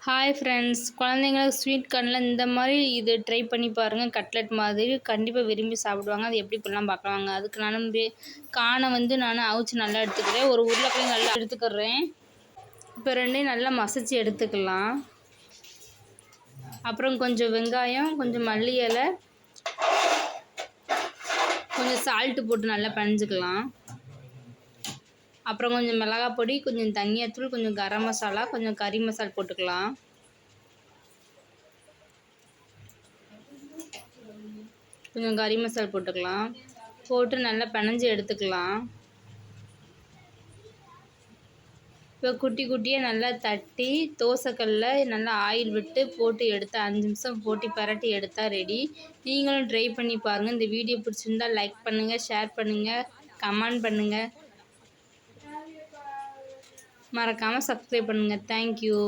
Hi friends, குழந்தைங்களுக்கு sweet கார்னில் இந்த மாதிரி இது ட்ரை பண்ணி பாருங்கள். கட்லெட் மாதிரி கண்டிப்பாக விரும்பி சாப்பிடுவாங்க. அது எப்படி பண்ணலாம் பார்க்கலாங்க. அதுக்கு காணை நான் அவிச்சு நல்லா எடுத்துக்கிறேன். ஒரு உருளைக்கிழங்கு நல்லா எடுத்துக்கிறேன். இப்போ ரெண்டையும் நல்லா மசிச்சு எடுத்துக்கலாம். அப்புறம் கொஞ்சம் வெங்காயம், கொஞ்சம் மல்லி இலை, கொஞ்சம் சால்ட்டு போட்டு நல்லா பிணைஞ்சிக்கலாம். அப்புறம் கொஞ்சம் மிளகாய் பொடி, கொஞ்சம் தனியாத்தூள், கொஞ்சம் கரம் மசாலா, கொஞ்சம் கறி மசாலா போட்டுக்கலாம். கொஞ்சம் கறி மசாலா போட்டுக்கலாம். போட்டு நல்லா பிணைஞ்சி எடுத்துக்கலாம். இப்போ குட்டி குட்டியாக நல்லா தட்டி தோசைக்கல்லில் நல்லா ஆயில் விட்டு போட்டு எடுத்து 5 நிமிஷம் போட்டு பரட்டி எடுத்தால் ரெடி. நீங்களும் ட்ரை பண்ணி பாருங்கள். இந்த வீடியோ பிடிச்சிருந்தா லைக் பண்ணுங்கள், ஷேர் பண்ணுங்கள், கமெண்ட் பண்ணுங்கள், மறக்காமல் சப்ஸ்கிரைப் பண்ணுங்கள். தேங்க்யூ.